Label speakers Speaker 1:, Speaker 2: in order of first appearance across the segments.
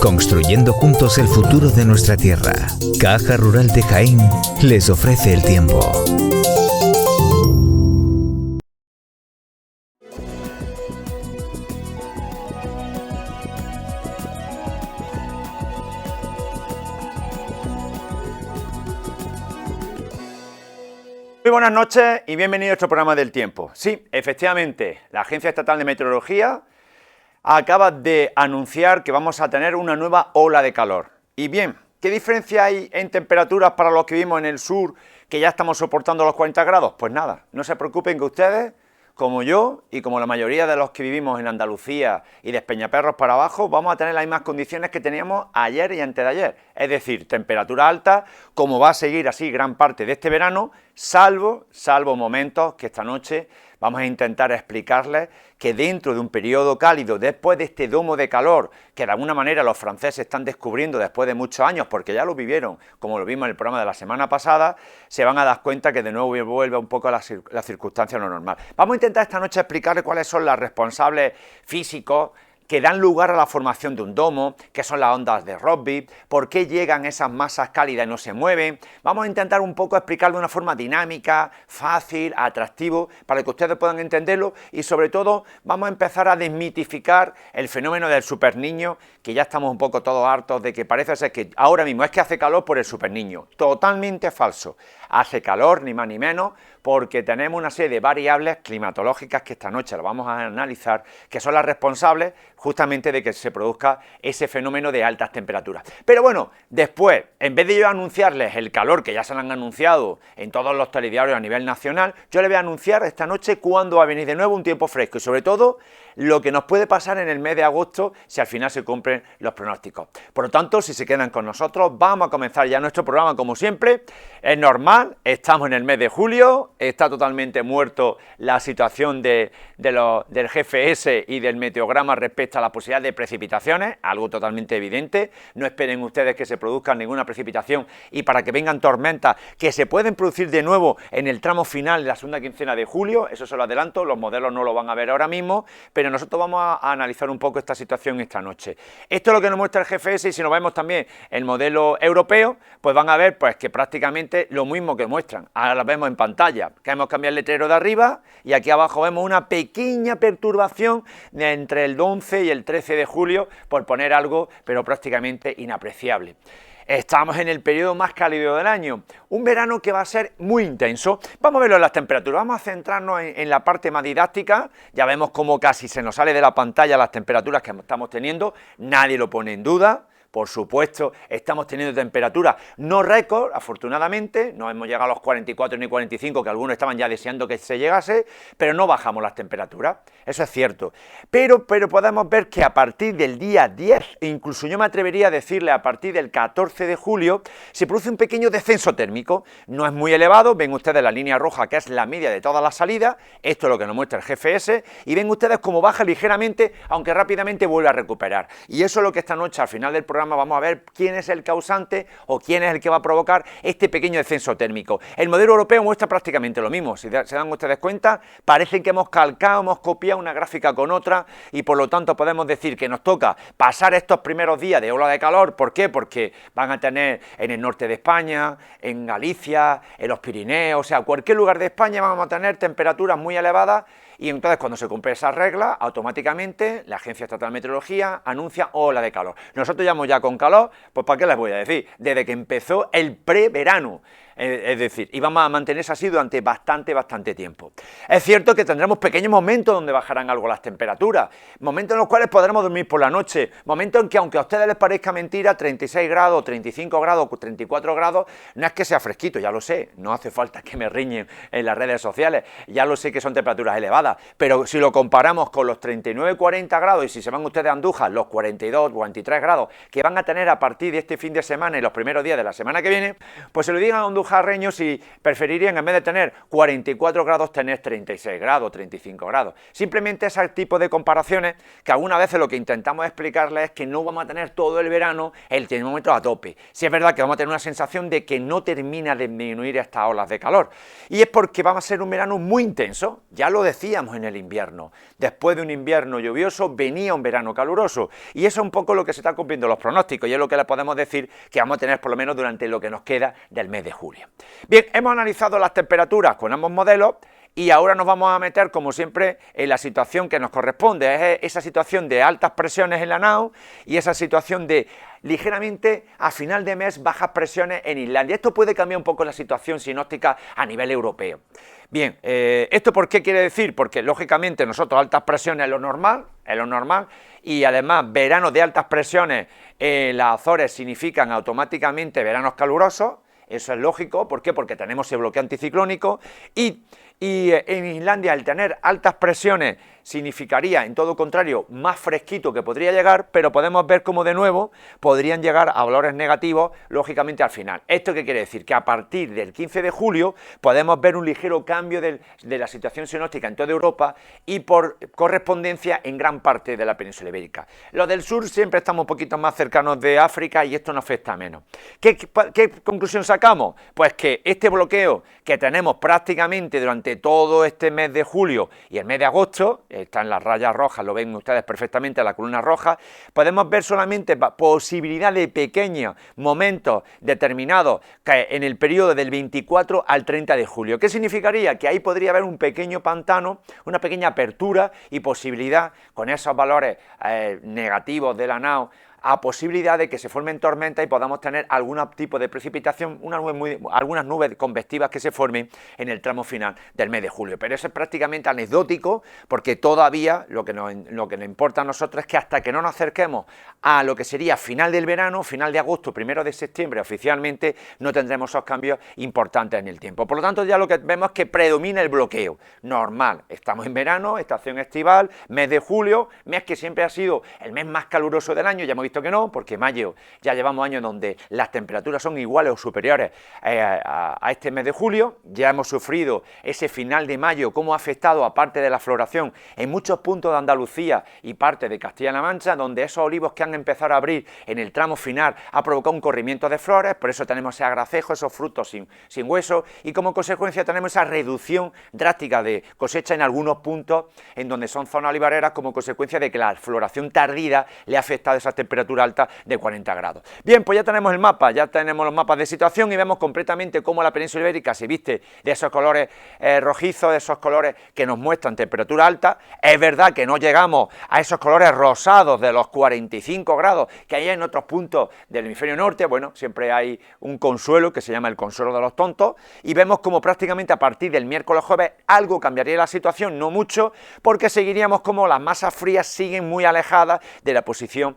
Speaker 1: Construyendo juntos el futuro de nuestra tierra. Caja Rural de Jaén les ofrece el tiempo.
Speaker 2: Muy buenas noches y bienvenidos a nuestro programa del tiempo. Sí, efectivamente, la Agencia Estatal de Meteorología acaba de anunciar que vamos a tener una nueva ola de calor. Y bien, ¿qué diferencia hay en temperaturas para los que vivimos en el sur, que ya estamos soportando los 40 grados? Pues nada, no se preocupen que ustedes, como yo y como la mayoría de los que vivimos en Andalucía y de Peñaperros para abajo, vamos a tener las mismas condiciones que teníamos ayer y antes de ayer. Es decir, temperatura alta, como va a seguir así gran parte de este verano, salvo momentos que esta noche vamos a intentar explicarles que dentro de un periodo cálido, después de este domo de calor, que de alguna manera los franceses están descubriendo después de muchos años, porque ya lo vivieron, como lo vimos en el programa de la semana pasada, se van a dar cuenta que de nuevo vuelve un poco la circunstancia a lo normal. Vamos a intentar esta noche explicarles cuáles son los responsables físicos que dan lugar a la formación de un domo, qué son las ondas de Rossby, por qué llegan esas masas cálidas y no se mueven. Vamos a intentar un poco explicarlo de una forma dinámica, fácil, atractivo, para que ustedes puedan entenderlo y sobre todo vamos a empezar a desmitificar el fenómeno del superniño, que ya estamos un poco todos hartos de que parece ser que ahora mismo es que hace calor por el superniño. Totalmente falso. Hace calor, ni más ni menos, porque tenemos una serie de variables climatológicas que esta noche lo vamos a analizar, que son las responsables justamente de que se produzca ese fenómeno de altas temperaturas. Pero bueno, después, en vez de yo anunciarles el calor, que ya se lo han anunciado en todos los telediarios a nivel nacional, yo les voy a anunciar esta noche cuándo va a venir de nuevo un tiempo fresco y sobre todo lo que nos puede pasar en el mes de agosto si al final se cumplen los pronósticos. Por lo tanto, si se quedan con nosotros, vamos a comenzar ya nuestro programa como siempre. Es normal, estamos en el mes de julio, está totalmente muerto la situación del GFS y del meteograma respecto a la posibilidad de precipitaciones, algo totalmente evidente. No esperen ustedes que se produzca ninguna precipitación y para que vengan tormentas que se pueden producir de nuevo en el tramo final de la segunda quincena de julio, eso se lo adelanto, los modelos no lo van a ver ahora mismo, pero nosotros vamos a analizar un poco esta situación esta noche. Esto es lo que nos muestra el GFS y si nos vemos también el modelo europeo, pues van a ver pues que prácticamente lo mismo que muestran. Ahora lo vemos en pantalla, que hemos cambiado el letrero de arriba y aquí abajo vemos una pequeña perturbación entre el 11 y el 13 de julio, por poner algo, pero prácticamente inapreciable. Estamos en el periodo más cálido del año, un verano que va a ser muy intenso. Vamos a verlo en las temperaturas, vamos a centrarnos en la parte más didáctica. Ya vemos cómo casi se nos sale de la pantalla las temperaturas que estamos teniendo, nadie lo pone en duda. Por supuesto, estamos teniendo temperaturas no récord, afortunadamente, no hemos llegado a los 44 ni 45, que algunos estaban ya deseando que se llegase, pero no bajamos las temperaturas, eso es cierto. Pero podemos ver que a partir del día 10, e incluso yo me atrevería a decirle a partir del 14 de julio, se produce un pequeño descenso térmico, no es muy elevado, ven ustedes la línea roja que es la media de todas las salidas, esto es lo que nos muestra el GFS, y ven ustedes cómo baja ligeramente, aunque rápidamente vuelve a recuperar. Y eso es lo que esta noche al final del programa vamos a ver quién es el causante o quién es el que va a provocar este pequeño descenso térmico. El modelo europeo muestra prácticamente lo mismo, si se dan ustedes cuenta, parece que hemos calcado, hemos copiado una gráfica con otra y por lo tanto podemos decir que nos toca pasar estos primeros días de ola de calor. ¿Por qué? Porque van a tener en el norte de España, en Galicia, en los Pirineos, o sea, cualquier lugar de España vamos a tener temperaturas muy elevadas. Y entonces cuando se cumple esa regla, automáticamente la Agencia Estatal de Meteorología anuncia ola de calor. Nosotros ya con calor, pues ¿para qué les voy a decir? Desde que empezó el preverano. Es decir, y vamos a mantenerse así durante bastante tiempo. Es cierto que tendremos pequeños momentos donde bajarán algo las temperaturas, momentos en los cuales podremos dormir por la noche, momentos en que aunque a ustedes les parezca mentira, 36 grados, 35 grados, 34 grados, no es que sea fresquito, ya lo sé, no hace falta que me riñen en las redes sociales, ya lo sé que son temperaturas elevadas, pero si lo comparamos con los 39-40 grados y si se van ustedes a Andújar, los 42-43 grados que van a tener a partir de este fin de semana y los primeros días de la semana que viene, pues se lo digan a Andújar mojarreños si preferirían en vez de tener 44 grados tener 36 grados, 35 grados. Simplemente ese tipo de comparaciones que algunas veces lo que intentamos explicarles es que no vamos a tener todo el verano el termómetro a tope. Si es verdad que vamos a tener una sensación de que no termina de disminuir estas olas de calor. Y es porque vamos a ser un verano muy intenso, ya lo decíamos en el invierno. Después de un invierno lluvioso venía un verano caluroso. Y eso es un poco lo que se está cumpliendo los pronósticos y es lo que les podemos decir que vamos a tener por lo menos durante lo que nos queda del mes de julio. Bien, hemos analizado las temperaturas con ambos modelos y ahora nos vamos a meter, como siempre, en la situación que nos corresponde. Es esa situación de altas presiones en la nao y esa situación de ligeramente a final de mes bajas presiones en Islandia. Esto puede cambiar un poco la situación sinóptica a nivel europeo. Bien, ¿esto por qué quiere decir? Porque lógicamente nosotros altas presiones es lo normal, y además veranos de altas presiones en las Azores significan automáticamente veranos calurosos. Eso es lógico, ¿por qué? Porque tenemos ese bloqueo anticiclónico y en Islandia el tener altas presiones significaría, en todo contrario, más fresquito que podría llegar, pero podemos ver cómo de nuevo podrían llegar a valores negativos, lógicamente al final. ¿Esto qué quiere decir? Que a partir del 15 de julio podemos ver un ligero cambio de la situación sinóptica en toda Europa y por correspondencia en gran parte de la península ibérica. Los del sur siempre estamos un poquito más cercanos de África y esto nos afecta menos. ¿Qué conclusión sacamos? Pues que este bloqueo que tenemos prácticamente durante todo este mes de julio y el mes de agosto, están las rayas rojas, lo ven ustedes perfectamente, la columna roja, podemos ver solamente posibilidad de pequeños momentos determinados en el periodo del 24 al 30 de julio. ¿Qué significaría? Que ahí podría haber un pequeño pantano, una pequeña apertura y posibilidad con esos valores negativos de la nao a posibilidad de que se formen tormentas y podamos tener algún tipo de precipitación, algunas nubes convectivas que se formen en el tramo final del mes de julio. Pero eso es prácticamente anecdótico porque todavía lo que nos importa a nosotros es que hasta que no nos acerquemos a lo que sería final del verano, final de agosto, 1 de septiembre oficialmente, no tendremos esos cambios importantes en el tiempo. Por lo tanto, ya lo que vemos es que predomina el bloqueo normal. Estamos en verano, estación estival, mes de julio, mes que siempre ha sido el mes más caluroso del año. Ya hemos visto que no, porque mayo ya llevamos años donde las temperaturas son iguales o superiores a este mes de julio. Ya hemos sufrido ese final de mayo, cómo ha afectado, aparte de la floración, en muchos puntos de Andalucía y parte de Castilla-La Mancha, donde esos olivos que han empezado a abrir en el tramo final ha provocado un corrimiento de flores, por eso tenemos ese agracejo, esos frutos sin hueso, y como consecuencia tenemos esa reducción drástica de cosecha en algunos puntos en donde son zonas olivareras, como consecuencia de que la floración tardía le ha afectado esas temperaturas alta de 40 grados. Bien, pues ya tenemos el mapa, ya tenemos los mapas de situación y vemos completamente cómo la península ibérica se viste de esos colores rojizos, de esos colores que nos muestran temperatura alta. Es verdad que no llegamos a esos colores rosados de los 45 grados que hay en otros puntos del hemisferio norte. Bueno, siempre hay un consuelo que se llama el consuelo de los tontos y vemos como prácticamente a partir del miércoles jueves algo cambiaría la situación, no mucho, porque seguiríamos como las masas frías siguen muy alejadas de la posición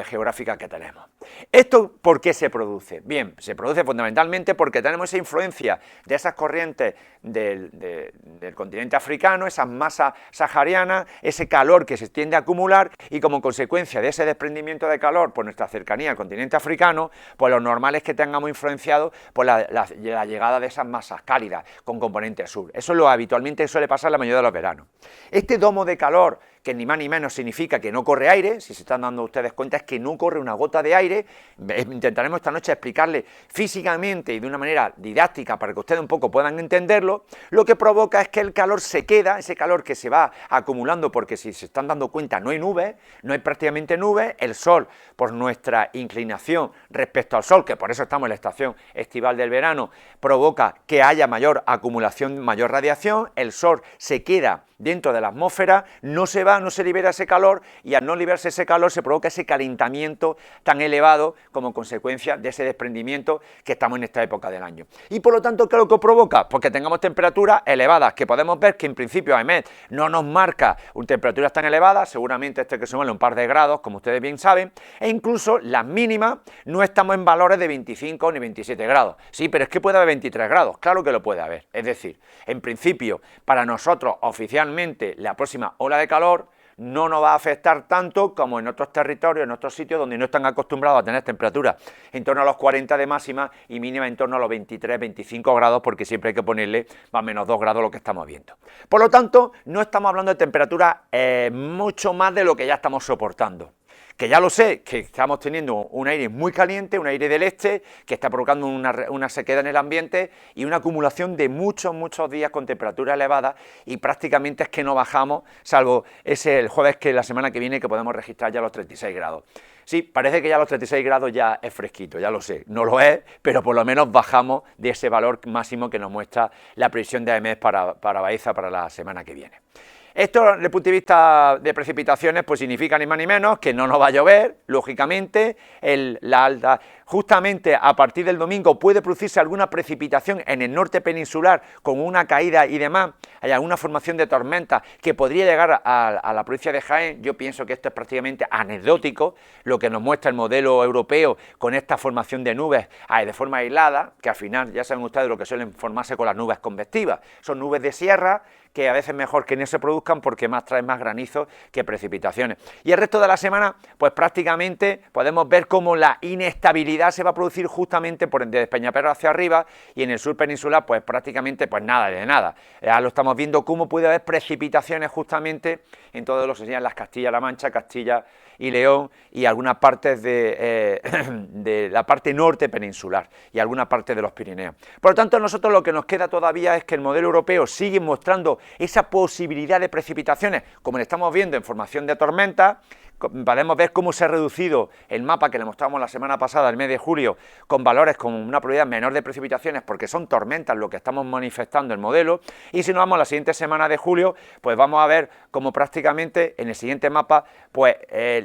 Speaker 2: geográfica que tenemos. ¿Esto por qué se produce? Bien, se produce fundamentalmente porque tenemos esa influencia de esas corrientes del continente africano, esas masas saharianas, ese calor que se tiende a acumular y como consecuencia de ese desprendimiento de calor por nuestra cercanía al continente africano, pues lo normal es que tengamos influenciado por la llegada de esas masas cálidas con componente sur. Eso es lo habitualmente suele pasar la mayoría de los veranos. Este domo de calor, que ni más ni menos significa que no corre aire, si se están dando ustedes cuenta es que no corre una gota de aire. Intentaremos esta noche explicarle físicamente y de una manera didáctica para que ustedes un poco puedan entenderlo. Lo que provoca es que el calor se queda, ese calor que se va acumulando, porque si se están dando cuenta no hay nubes, no hay prácticamente nubes, el sol por nuestra inclinación respecto al sol, que por eso estamos en la estación estival del verano, provoca que haya mayor acumulación, mayor radiación, el sol se queda dentro de la atmósfera, no se va, no se libera ese calor y al no liberarse ese calor se provoca ese calentamiento tan elevado como consecuencia de ese desprendimiento que estamos en esta época del año. Y por lo tanto, ¿qué es lo que provoca? Pues que tengamos temperaturas elevadas, que podemos ver que en principio AEMET no nos marca temperaturas tan elevadas, seguramente este que sumarle un par de grados, como ustedes bien saben, e incluso las mínimas no estamos en valores de 25 ni 27 grados. Sí, pero es que puede haber 23 grados, claro que lo puede haber. Es decir, en principio, para nosotros oficialmente la próxima ola de calor no nos va a afectar tanto como en otros territorios, en otros sitios donde no están acostumbrados a tener temperaturas en torno a los 40 de máxima y mínima en torno a los 23, 25 grados, porque siempre hay que ponerle más o menos 2 grados lo que estamos viendo. Por lo tanto, no estamos hablando de temperaturas mucho más de lo que ya estamos soportando. Que ya lo sé, que estamos teniendo un aire muy caliente, un aire del este, que está provocando una sequedad en el ambiente y una acumulación de muchos días con temperaturas elevadas, y prácticamente es que no bajamos, salvo el jueves, que la semana que viene, que podemos registrar ya los 36 grados. Sí, parece que ya los 36 grados ya es fresquito, ya lo sé, no lo es, pero por lo menos bajamos de ese valor máximo que nos muestra la previsión de AEMET para Baeza para la semana que viene. Esto, desde el punto de vista de precipitaciones, pues significa ni más ni menos que no nos va a llover, lógicamente. Justamente a partir del domingo puede producirse alguna precipitación en el norte peninsular con una caída y demás. Hay alguna formación de tormentas que podría llegar a la provincia de Jaén. Yo pienso que esto es prácticamente anecdótico, lo que nos muestra el modelo europeo con esta formación de nubes de forma aislada, que al final ya saben ustedes lo que suelen formarse con las nubes convectivas. Son nubes de sierra, que a veces mejor que no se produzcan porque traen más granizo que precipitaciones. Y el resto de la semana, pues prácticamente podemos ver cómo la inestabilidad se va a producir justamente desde Peñaperro hacia arriba, y en el sur peninsular pues prácticamente pues nada de nada. Ya lo estamos viendo cómo puede haber precipitaciones justamente en todos los que serían las Castilla-La Mancha, Castilla y León, y algunas partes de la parte norte peninsular y alguna parte de los Pirineos. Por lo tanto, nosotros lo que nos queda todavía es que el modelo europeo sigue mostrando esa posibilidad de precipitaciones, como le estamos viendo en formación de tormentas. Podemos ver cómo se ha reducido el mapa que le mostramos la semana pasada, el mes de julio, con valores con una probabilidad menor de precipitaciones, porque son tormentas lo que estamos manifestando el modelo. Y si nos vamos a la siguiente semana de julio, pues vamos a ver cómo prácticamente en el siguiente mapa, pues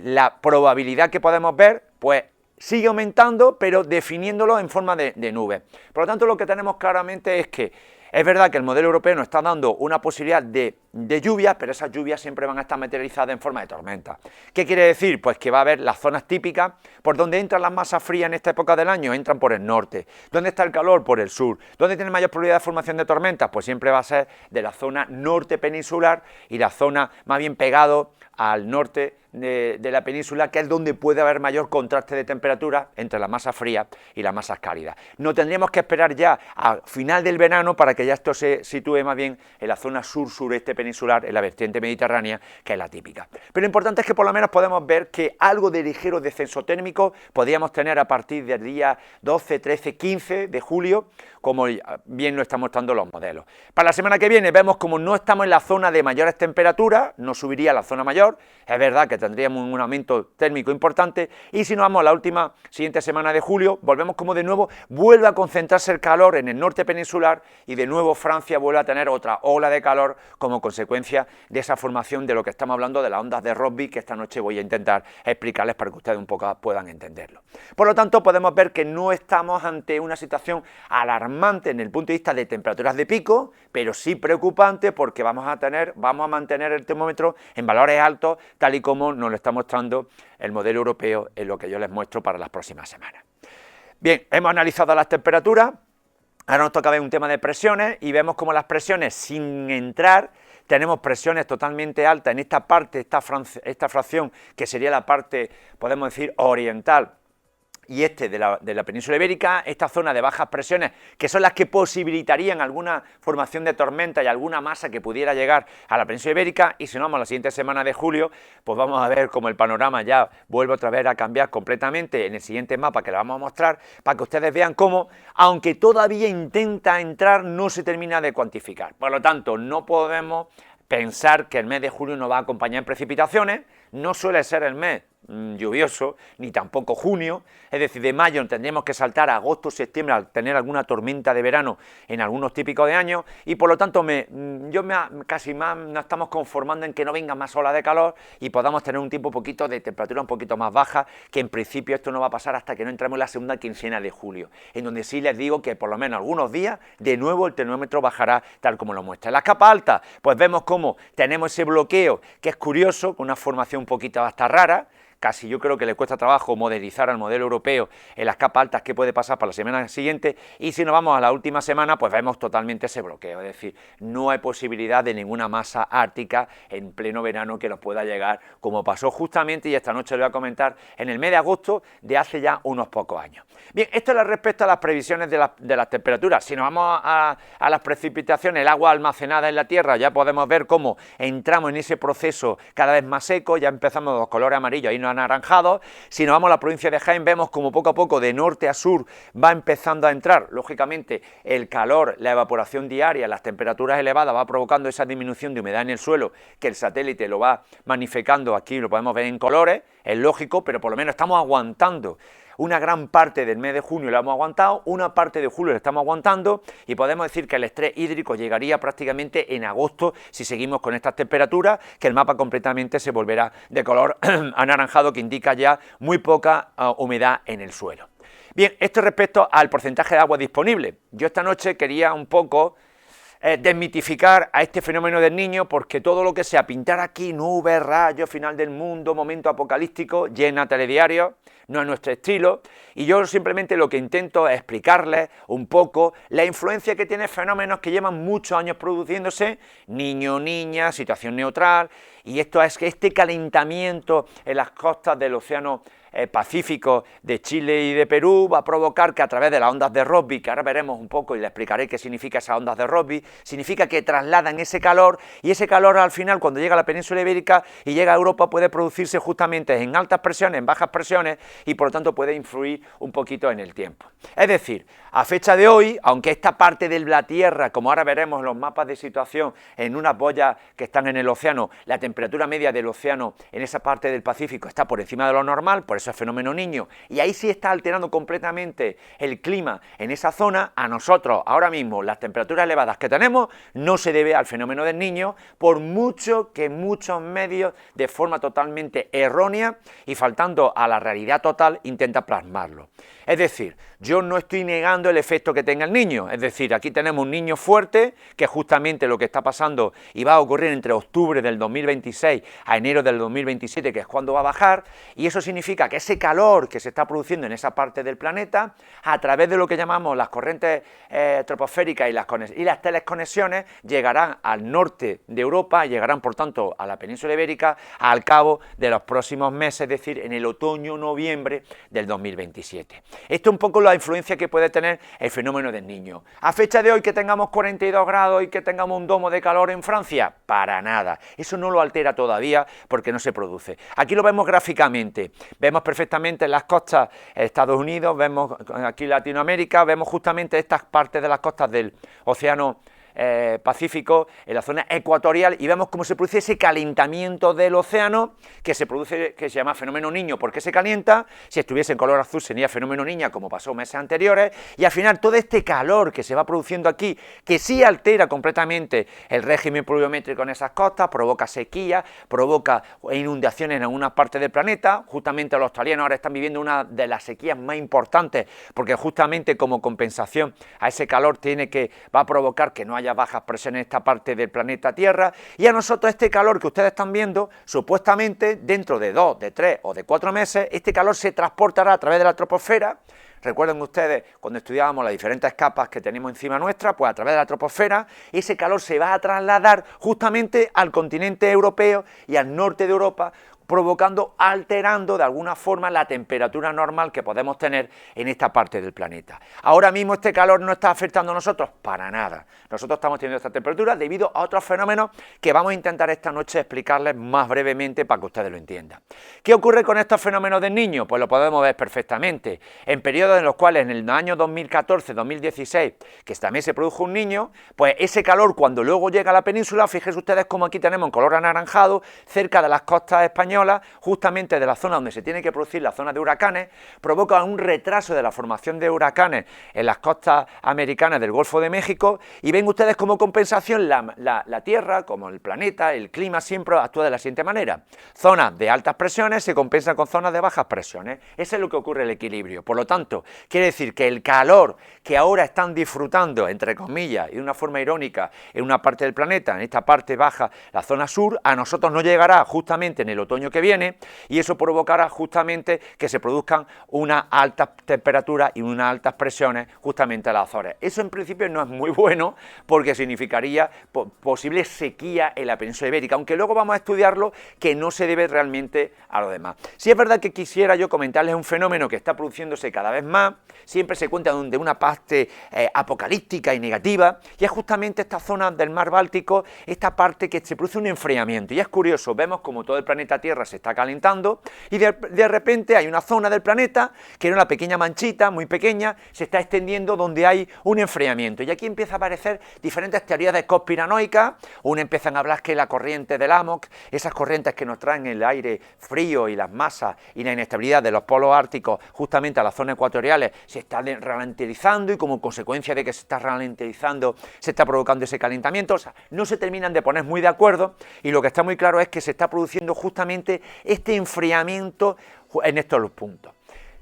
Speaker 2: la probabilidad que podemos ver, pues sigue aumentando, pero definiéndolo en forma de nube. Por lo tanto, lo que tenemos claramente es que es verdad que el modelo europeo nos está dando una posibilidad de lluvias, pero esas lluvias siempre van a estar materializadas en forma de tormenta. ¿Qué quiere decir? Pues que va a haber las zonas típicas por donde entran las masas frías en esta época del año, entran por el norte. ¿Dónde está el calor? Por el sur. ¿Dónde tiene mayor probabilidad de formación de tormentas? Pues siempre va a ser de la zona norte peninsular y la zona más bien pegado al norte de la península, que es donde puede haber mayor contraste de temperatura entre las masas frías y las masas cálidas. No tendríamos que esperar ya a final del verano para que ya esto se sitúe más bien en la zona sur-sureste peninsular, en la vertiente mediterránea, que es la típica. Pero lo importante es que por lo menos podemos ver que algo de ligero descenso térmico podríamos tener a partir del día 12, 13, 15 de julio, como bien lo están mostrando los modelos. Para la semana que viene vemos como no estamos en la zona de mayores temperaturas, no subiría a la zona mayor, es verdad que tendríamos un aumento térmico importante, y si nos vamos a la siguiente semana de julio, volvemos como de nuevo vuelve a concentrarse el calor en el norte peninsular, y de nuevo Francia vuelve a tener otra ola de calor como consecuencia de esa formación de lo que estamos hablando de las ondas de Rossby, que esta noche voy a intentar explicarles para que ustedes un poco puedan entenderlo. Por lo tanto, podemos ver que no estamos ante una situación alarmante en el punto de vista de temperaturas de pico, pero sí preocupante, porque vamos a mantener el termómetro en valores altos, tal y como nos lo está mostrando el modelo europeo en lo que yo les muestro para las próximas semanas. Bien, hemos analizado las temperaturas, ahora nos toca ver un tema de presiones, y vemos como las presiones, sin entrar, tenemos presiones totalmente altas en esta parte, esta fracción que sería la parte, podemos decir, oriental y de la península ibérica, esta zona de bajas presiones, que son las que posibilitarían alguna formación de tormenta y alguna masa que pudiera llegar a la península ibérica. Y si no vamos a la siguiente semana de julio, pues vamos a ver cómo el panorama ya vuelve otra vez a cambiar completamente en el siguiente mapa que le vamos a mostrar, para que ustedes vean cómo, aunque todavía intenta entrar, no se termina de cuantificar. Por lo tanto, no podemos pensar que el mes de julio nos va a acompañar en precipitaciones, no suele ser el mes lluvioso, ni tampoco junio, es decir, de mayo tendríamos que saltar a agosto, septiembre al tener alguna tormenta de verano en algunos típicos de años, y por lo tanto casi más nos estamos conformando en que no venga más ola de calor y podamos tener un tiempo de temperatura un poquito más baja, que en principio esto no va a pasar hasta que no entremos en la segunda quincena de julio, en donde sí les digo que por lo menos algunos días de nuevo el termómetro bajará tal como lo muestra. En las capas altas, pues vemos cómo tenemos ese bloqueo, que es curioso, con una formación un poquito hasta rara, casi yo creo que le cuesta trabajo modelizar al modelo europeo en las capas altas que puede pasar para la semana siguiente, y si nos vamos a la última semana, pues vemos totalmente ese bloqueo, es decir, no hay posibilidad de ninguna masa ártica en pleno verano que nos pueda llegar, como pasó justamente, y esta noche lo voy a comentar, en el mes de agosto de hace ya unos pocos años. Bien, esto es respecto a las previsiones de las temperaturas. Si nos vamos a las precipitaciones, el agua almacenada en la tierra, ya podemos ver cómo entramos en ese proceso cada vez más seco, ya empezamos los colores amarillos y no anaranjados. Si nos vamos a la provincia de Jaén, vemos como poco a poco de norte a sur va empezando a entrar, lógicamente el calor, la evaporación diaria, las temperaturas elevadas va provocando esa disminución de humedad en el suelo, que el satélite lo va magnificando, aquí lo podemos ver en colores, es lógico, pero por lo menos estamos aguantando. Una gran parte del mes de junio lo hemos aguantado, una parte de julio lo estamos aguantando, y podemos decir que el estrés hídrico llegaría prácticamente en agosto si seguimos con estas temperaturas, que el mapa completamente se volverá de color anaranjado, que indica ya muy poca humedad en el suelo. Bien, esto respecto al porcentaje de agua disponible. Yo esta noche quería un poco desmitificar a este fenómeno del Niño, porque todo lo que sea pintar aquí nubes, rayos, final del mundo, momento apocalíptico, llena telediarios, no es nuestro estilo, y yo simplemente lo que intento es explicarles un poco la influencia que tiene fenómenos que llevan muchos años produciéndose, niño, niña, situación neutral, y esto es que este calentamiento en las costas del océano Pacífico de Chile y de Perú va a provocar que a través de las ondas de Rossby, que ahora veremos un poco y le explicaré qué significa esas ondas de Rossby, significa que trasladan ese calor, y ese calor al final, cuando llega a la península ibérica y llega a Europa, puede producirse justamente en altas presiones, en bajas presiones, y por lo tanto puede influir un poquito en el tiempo. Es decir, a fecha de hoy, aunque esta parte de la Tierra, como ahora veremos en los mapas de situación, en unas boyas que están en el océano, la temperatura media del océano en esa parte del Pacífico está por encima de lo normal, por eso es fenómeno Niño, y ahí sí está alterando completamente el clima en esa zona. A nosotros ahora mismo las temperaturas elevadas que tenemos no se debe al fenómeno del Niño, por mucho que muchos medios de forma totalmente errónea y faltando a la realidad total intenta plasmarlo. Es decir, yo no estoy negando el efecto que tenga el Niño, es decir, aquí tenemos un Niño fuerte, que es justamente lo que está pasando y va a ocurrir entre octubre del 2026 a enero del 2027, que es cuando va a bajar, y eso significa que ese calor que se está produciendo en esa parte del planeta, a través de lo que llamamos las corrientes troposféricas y las telesconexiones, llegarán al norte de Europa, y llegarán por tanto a la península ibérica al cabo de los próximos meses, es decir, en el otoño-noviembre del 2027. Esto es un poco la influencia que puede tener el fenómeno del Niño. A fecha de hoy, que tengamos 42 grados y que tengamos un domo de calor en Francia, para nada. Eso no lo altera todavía porque no se produce. Aquí lo vemos gráficamente. Vemos perfectamente en las costas de Estados Unidos, vemos aquí Latinoamérica, vemos justamente estas partes de las costas del océano Pacífico, en la zona ecuatorial, y vemos cómo se produce ese calentamiento del océano que se produce, que se llama fenómeno Niño, porque se calienta. Si estuviese en color azul sería fenómeno Niña, como pasó meses anteriores, y al final todo este calor que se va produciendo aquí, que sí altera completamente el régimen pluviométrico en esas costas, provoca sequía, provoca inundaciones en algunas partes del planeta. Justamente los australianos ahora están viviendo una de las sequías más importantes, porque justamente como compensación a ese calor va a provocar que no haya bajas presiones en esta parte del planeta Tierra, y a nosotros este calor que ustedes están viendo, supuestamente dentro de 2, de 3 o de 4 meses, este calor se transportará a través de la troposfera. Recuerden ustedes cuando estudiábamos las diferentes capas que tenemos encima nuestra, pues a través de la troposfera ese calor se va a trasladar justamente al continente europeo y al norte de Europa, provocando, alterando de alguna forma la temperatura normal que podemos tener en esta parte del planeta. Ahora mismo este calor no está afectando a nosotros para nada. Nosotros estamos teniendo esta temperatura debido a otros fenómenos que vamos a intentar esta noche explicarles más brevemente para que ustedes lo entiendan. ¿Qué ocurre con estos fenómenos del Niño? Pues lo podemos ver perfectamente. En periodos en los cuales en el año 2014-2016, que también se produjo un Niño, pues ese calor cuando luego llega a la península, fíjense ustedes como aquí tenemos en color anaranjado, cerca de las costas españolas, justamente de la zona donde se tiene que producir la zona de huracanes, provoca un retraso de la formación de huracanes en las costas americanas del Golfo de México, y ven ustedes como compensación la Tierra, como el planeta, el clima siempre actúa de la siguiente manera: zonas de altas presiones se compensan con zonas de bajas presiones. Eso es lo que ocurre en el equilibrio. Por lo tanto, quiere decir que el calor que ahora están disfrutando, entre comillas, y de una forma irónica, en una parte del planeta, en esta parte baja, la zona sur, a nosotros no llegará justamente en el otoño año que viene, y eso provocará justamente que se produzcan unas altas temperaturas y unas altas presiones justamente en las Azores. Eso en principio no es muy bueno porque significaría posible sequía en la península ibérica, aunque luego vamos a estudiarlo, que no se debe realmente a lo demás. Si es verdad que quisiera yo comentarles un fenómeno que está produciéndose cada vez más, siempre se cuenta de una parte apocalíptica y negativa, y es justamente esta zona del mar Báltico, esta parte que se produce un enfriamiento, y es curioso, vemos como todo el planeta Tierra se está calentando, y de repente hay una zona del planeta, que era una pequeña manchita, muy pequeña, se está extendiendo donde hay un enfriamiento, y aquí empieza a aparecer diferentes teorías de conspiranoicas. Uno empiezan a hablar que la corriente del AMOC, esas corrientes que nos traen el aire frío y las masas y la inestabilidad de los polos árticos justamente a las zonas ecuatoriales, se está ralentizando, y como consecuencia de que se está ralentizando se está provocando ese calentamiento. O sea, no se terminan de poner muy de acuerdo, y lo que está muy claro es que se está produciendo justamente este enfriamiento en estos puntos.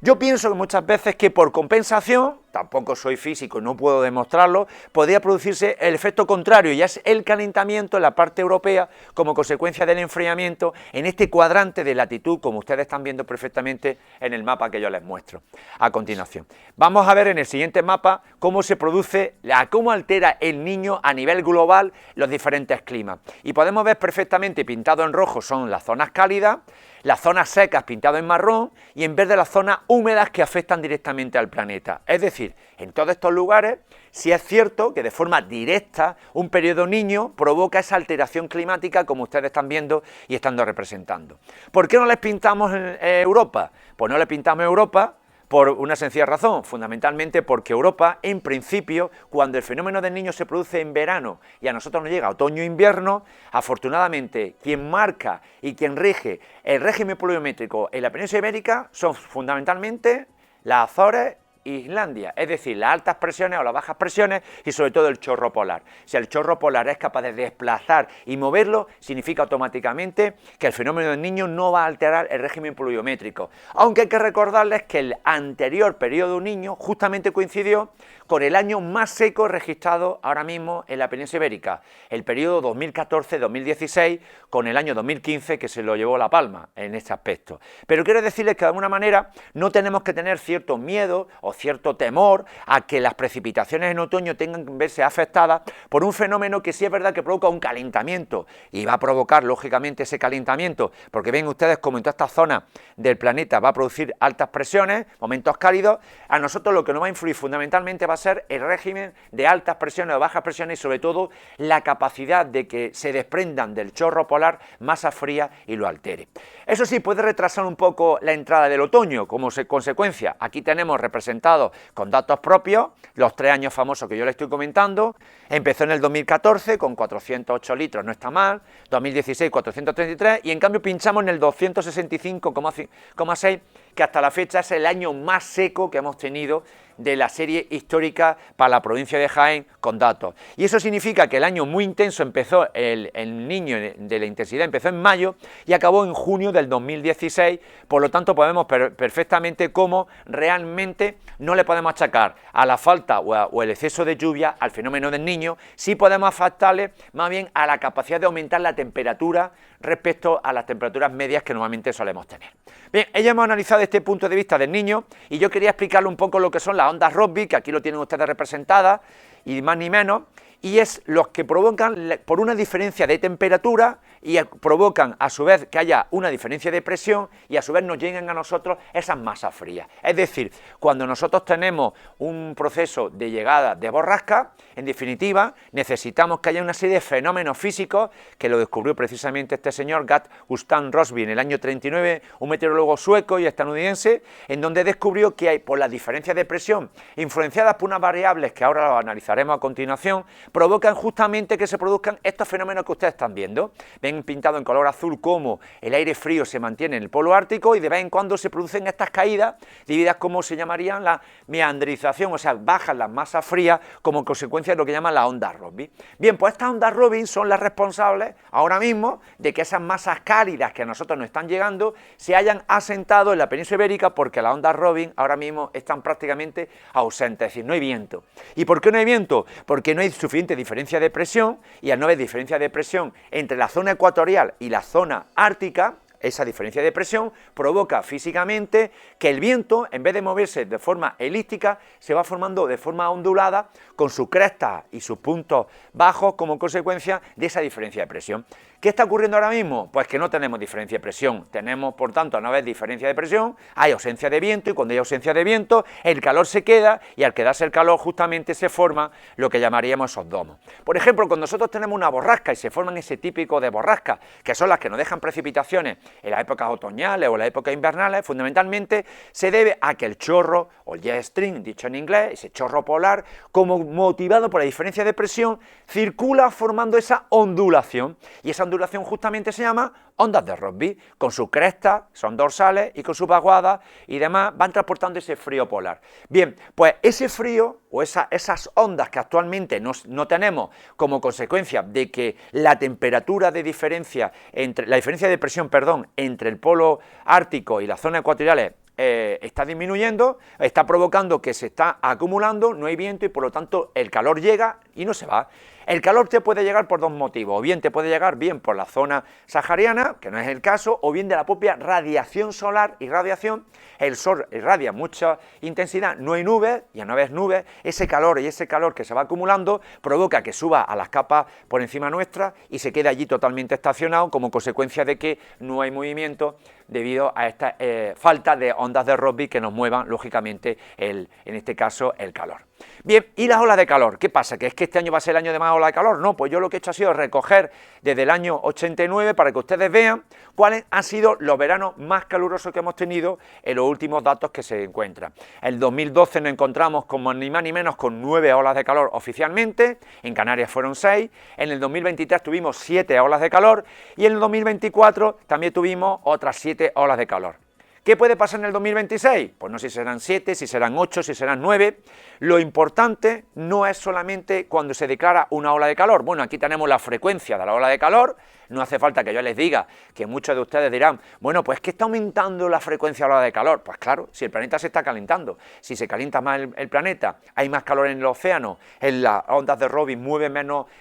Speaker 2: Yo pienso que muchas veces que por compensación, tampoco soy físico y no puedo demostrarlo, podría producirse el efecto contrario, y es el calentamiento en la parte europea como consecuencia del enfriamiento en este cuadrante de latitud, como ustedes están viendo perfectamente en el mapa que yo les muestro a continuación. Vamos a ver en el siguiente mapa cómo se produce, cómo altera el Niño a nivel global los diferentes climas. Y podemos ver perfectamente pintado en rojo son las zonas cálidas, las zonas secas pintado en marrón, y en verde las zonas húmedas que afectan directamente al planeta. Es decir, en todos estos lugares sí es cierto que de forma directa un periodo Niño provoca esa alteración climática como ustedes están viendo y estando representando. ¿Por qué no les pintamos en Europa? Pues no les pintamos Europa por una sencilla razón, fundamentalmente porque Europa, en principio, cuando el fenómeno del Niño se produce en verano y a nosotros nos llega otoño-invierno, afortunadamente quien marca y quien rige el régimen pluviométrico en la península ibérica son fundamentalmente las Azores e Islandia, es decir, las altas presiones o las bajas presiones y sobre todo el chorro polar. Si el chorro polar es capaz de desplazar y moverlo, significa automáticamente que el fenómeno del Niño no va a alterar el régimen pluviométrico. Aunque hay que recordarles que el anterior periodo Niño justamente coincidió con el año más seco registrado ahora mismo en la península ibérica, el periodo 2014-2016, con el año 2015 que se lo llevó La Palma en este aspecto. Pero quiero decirles que de alguna manera no tenemos que tener cierto miedo o cierto temor a que las precipitaciones en otoño tengan que verse afectadas por un fenómeno que sí es verdad que provoca un calentamiento, y va a provocar lógicamente ese calentamiento, porque ven ustedes como en toda esta zona del planeta va a producir altas presiones, momentos cálidos. A nosotros lo que nos va a influir fundamentalmente va a ser el régimen de altas presiones o bajas presiones, y sobre todo la capacidad de que se desprendan del chorro polar masas frías y lo altere. Eso sí, puede retrasar un poco la entrada del otoño como consecuencia. Aquí tenemos representados con datos propios los 3 años famosos que yo les estoy comentando. Empezó en el 2014 con 408 litros, no está mal, 2016 433, y en cambio pinchamos en el 265,6, que hasta la fecha es el año más seco que hemos tenido de la serie histórica para la provincia de Jaén con datos. Y eso significa que el año muy intenso empezó, el Niño de la intensidad empezó en mayo y acabó en junio del 2016, por lo tanto podemos ver perfectamente cómo realmente no le podemos achacar a la falta o el exceso de lluvia al fenómeno del Niño, sí podemos afectarle más bien a la capacidad de aumentar la temperatura respecto a las temperaturas medias que normalmente solemos tener. Bien, ya hemos analizado este punto de vista del Niño y yo quería explicarle un poco lo que son las ondas Rossby, que aquí lo tienen ustedes representadas, y más ni menos, y es los que provocan por una diferencia de temperatura y provocan a su vez que haya una diferencia de presión y a su vez nos lleguen a nosotros esas masas frías. Es decir, cuando nosotros tenemos un proceso de llegada de borrasca, en definitiva necesitamos que haya una serie de fenómenos físicos que lo descubrió precisamente este señor Gustav Rossby en el año 39, un meteorólogo sueco y estadounidense, en donde descubrió que hay, por las diferencias de presión influenciadas por unas variables que ahora lo analizaremos a continuación, provocan justamente que se produzcan estos fenómenos que ustedes están viendo. Ven pintado en color azul cómo el aire frío se mantiene en el polo ártico y de vez en cuando se producen estas caídas, divididas como se llamarían la meandrización, o sea, bajan las masas frías como consecuencia de lo que llaman las ondas Rossby. Bien, pues estas ondas Rossby son las responsables ahora mismo de que esas masas cálidas que a nosotros nos están llegando se hayan asentado en la península ibérica, porque las ondas Rossby ahora mismo están prácticamente ausentes, es decir, no hay viento. ¿Y por qué no hay viento? Porque no hay suficiente diferencia de presión, y al no haber diferencia de presión entre la zona ecuatorial y la zona ártica, esa diferencia de presión provoca físicamente que el viento, en vez de moverse de forma elíptica, se va formando de forma ondulada con sus crestas y sus puntos bajos como consecuencia de esa diferencia de presión. ¿Qué está ocurriendo ahora mismo? Pues que no tenemos diferencia de presión, tenemos por tanto a no haber diferencia de presión, hay ausencia de viento y cuando hay ausencia de viento el calor se queda y al quedarse el calor justamente se forma lo que llamaríamos esos domos. Por ejemplo, cuando nosotros tenemos una borrasca y se forman ese típico de borrascas, que son las que nos dejan precipitaciones en las épocas otoñales o en las épocas invernales, fundamentalmente se debe a que el chorro o el jet stream, dicho en inglés, ese chorro polar, como motivado por la diferencia de presión, circula formando esa ondulación y esa ondulación justamente se llama ondas de Rossby, con sus crestas, son dorsales, y con sus vaguadas y demás van transportando ese frío polar. Bien, pues ese frío o esas ondas que actualmente no tenemos como consecuencia de que la temperatura de diferencia, la diferencia de presión, perdón, entre el polo ártico y las zonas ecuatoriales está disminuyendo, está provocando que se está acumulando, no hay viento y por lo tanto el calor llega y no se va. El calor te puede llegar por dos motivos, o bien te puede llegar bien por la zona sahariana, que no es el caso, o bien de la propia radiación solar y radiación. El sol irradia mucha intensidad, no hay nubes, y a no haber nubes, ese calor que se va acumulando provoca que suba a las capas por encima nuestra y se quede allí totalmente estacionado como consecuencia de que no hay movimiento debido a esta falta de ondas de Rossby que nos muevan, lógicamente, en este caso, el calor. Bien, ¿y las olas de calor? ¿Qué pasa? ¿Que es que este año va a ser el año de más olas de calor? No, pues yo lo que he hecho ha sido recoger desde el año 89 para que ustedes vean cuáles han sido los veranos más calurosos que hemos tenido en los últimos datos que se encuentran. En 2012 nos encontramos como ni más ni menos con 9 olas de calor oficialmente, en Canarias fueron 6, en el 2023 tuvimos 7 olas de calor y en el 2024 también tuvimos otras 7 olas de calor. ¿Qué puede pasar en el 2026? Pues no sé si serán 7, si serán 8, si serán 9. Lo importante no es solamente cuando se declara una ola de calor. Bueno, aquí tenemos la frecuencia de la ola de calor. No hace falta que yo les diga que muchos de ustedes dirán, bueno, pues que está aumentando la frecuencia de la ola de calor. Pues claro, si el planeta se está calentando, si se calienta más el planeta, hay más calor en el océano, en las ondas de Rossby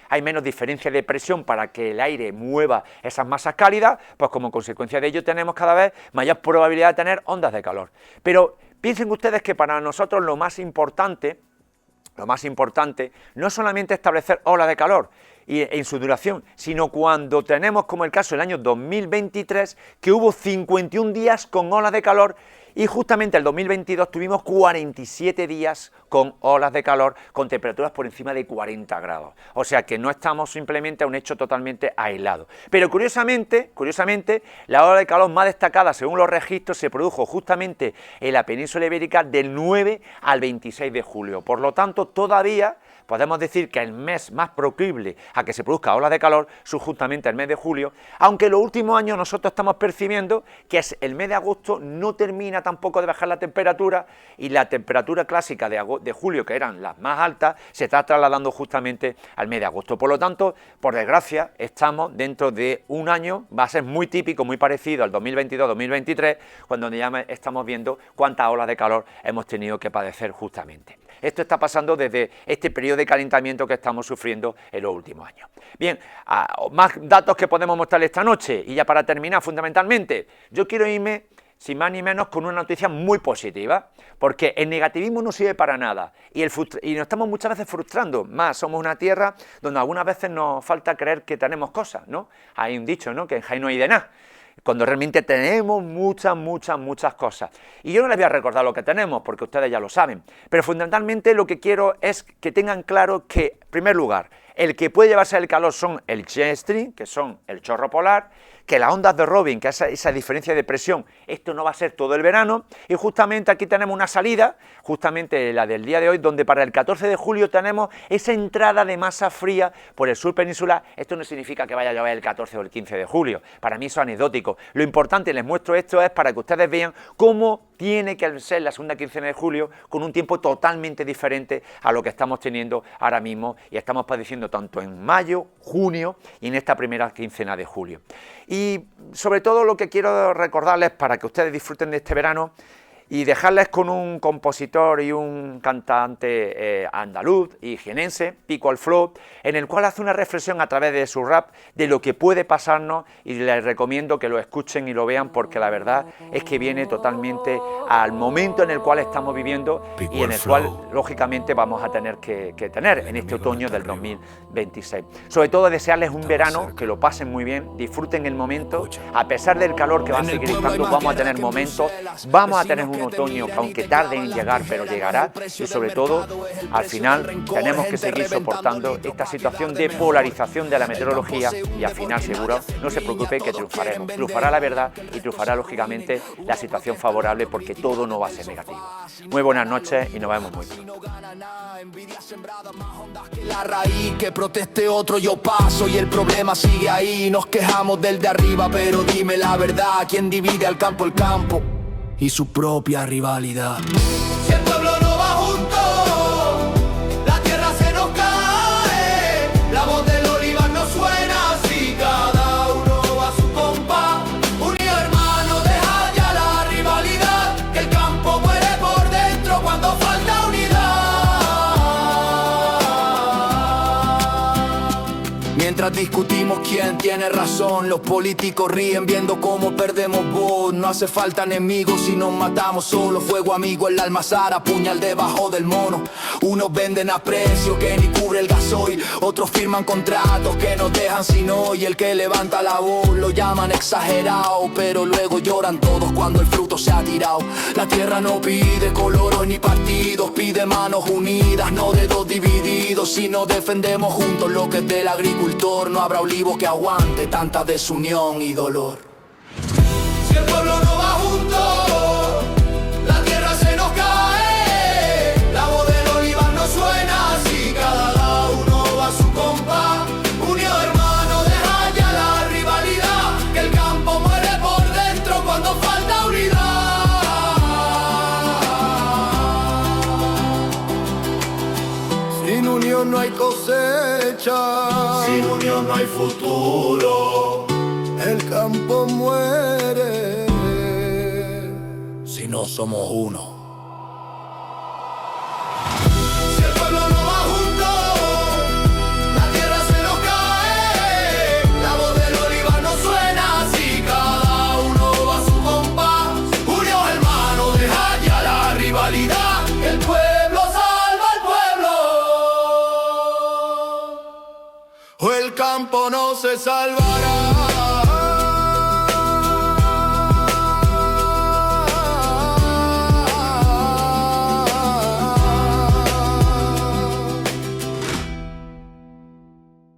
Speaker 2: hay menos diferencia de presión para que el aire mueva esas masas cálidas, pues como consecuencia de ello tenemos cada vez mayor probabilidad de tener ondas de calor. Pero piensen ustedes que para nosotros lo más importante no es solamente establecer olas de calor y en su duración, sino cuando tenemos, como el caso del año 2023, que hubo 51 días con olas de calor y justamente el 2022 tuvimos 47 días con olas de calor con temperaturas por encima de 40 grados. O sea que no estamos simplemente a un hecho totalmente aislado. Pero curiosamente, la ola de calor más destacada según los registros se produjo justamente en la península ibérica del 9 al 26 de julio. Por lo tanto, todavía podemos decir que el mes más proclive a que se produzca olas de calor es justamente el mes de julio, aunque en los últimos años nosotros estamos percibiendo que el mes de agosto no termina tampoco de bajar la temperatura y la temperatura clásica de julio, que eran las más altas, se está trasladando justamente al mes de agosto. Por lo tanto, por desgracia, estamos dentro de un año, va a ser muy típico, muy parecido al 2022-2023, cuando ya estamos viendo cuántas olas de calor hemos tenido que padecer justamente. Esto está pasando desde este periodo de calentamiento que estamos sufriendo en los últimos años. Bien, más datos que podemos mostrarles esta noche y ya para terminar fundamentalmente, yo quiero irme sin más ni menos con una noticia muy positiva, porque el negativismo no sirve para nada y nos estamos muchas veces frustrando, más somos una tierra donde algunas veces nos falta creer que tenemos cosas, ¿no? Hay un dicho, ¿no?, que en Jaén no hay de nada, cuando realmente tenemos muchas cosas. Y yo no les voy a recordar lo que tenemos, porque ustedes ya lo saben, pero fundamentalmente lo que quiero es que tengan claro que, en primer lugar, el que puede llevarse el calor son el jet stream, que son el chorro polar, que las ondas de Rossby, que esa diferencia de presión, esto no va a ser todo el verano, y justamente aquí tenemos una salida, justamente la del día de hoy, donde para el 14 de julio tenemos esa entrada de masa fría por el sur peninsular. Esto no significa que vaya a llover el 14 o el 15 de julio, para mí eso es anecdótico. Lo importante, les muestro esto, es para que ustedes vean cómo tiene que ser la segunda quincena de julio con un tiempo totalmente diferente a lo que estamos teniendo ahora mismo y estamos padeciendo tanto en mayo, junio y en esta primera quincena de julio. Y sobre todo lo que quiero recordarles para que ustedes disfruten de este verano, y dejarles con un compositor y un cantante andaluz y jienense, Pico al Flow, en el cual hace una reflexión a través de su rap de lo que puede pasarnos, y les recomiendo que lo escuchen y lo vean, porque la verdad es que viene totalmente al momento en el cual estamos viviendo y en el cual lógicamente vamos a tener que tener en este otoño del 2026. Sobre todo desearles un verano, que lo pasen muy bien, disfruten el momento, a pesar del calor que va a seguir estando, vamos a tener momentos, vamos a tener un otoño que aunque tarde en llegar, pero llegará, y sobre todo, al final, tenemos que seguir soportando esta situación de polarización de la meteorología, y al final, seguro, no se preocupe, que triunfaremos. Triunfará la verdad y triunfará, lógicamente, la situación favorable, porque todo no va a ser negativo. Muy buenas noches y nos vemos muy pronto.
Speaker 3: La raíz que proteste otro, yo paso y el problema sigue ahí. Nos quejamos del de arriba, pero dime la verdad, ¿quién divide al campo el campo y su propia rivalidad? Si el pueblo no va junto, la tierra se nos cae. La voz del olivar no suena, si cada uno va a su compás. Unido hermano, deja ya la rivalidad, que el campo muere por dentro cuando falta unidad. Mientras discutimos quién tiene razón, los políticos ríen viendo cómo perdemos voz. No hace falta enemigos si nos matamos solos. Fuego amigo en la almazara, puñal debajo del mono. Unos venden a precio que ni cubre el gasoil, otros firman contratos que nos dejan sin hoy. El que levanta la voz lo llaman exagerado, pero luego lloran todos cuando el fruto se ha tirado. La tierra no pide colores ni partidos, pide manos unidas, no dedos divididos. Si nos defendemos juntos lo que es del agricultor, no habrá olivo que aguante tanta desunión y dolor. Si el pueblo no va junto, la tierra se nos cae. La voz del olivar no suena, si cada uno va a su compás. Unido hermano, deja ya la rivalidad, que el campo muere por dentro cuando falta unidad. Sin unión no hay cosecha, sin unión no hay futuro. El campo muere si no somos uno. Si el pueblo no va junto, la tierra se nos cae. La voz del olivar no suena, si cada uno va a su compás. Unidos hermanos, deja ya la rivalidad, que el pueblo salva al pueblo, o el campo no se salvará.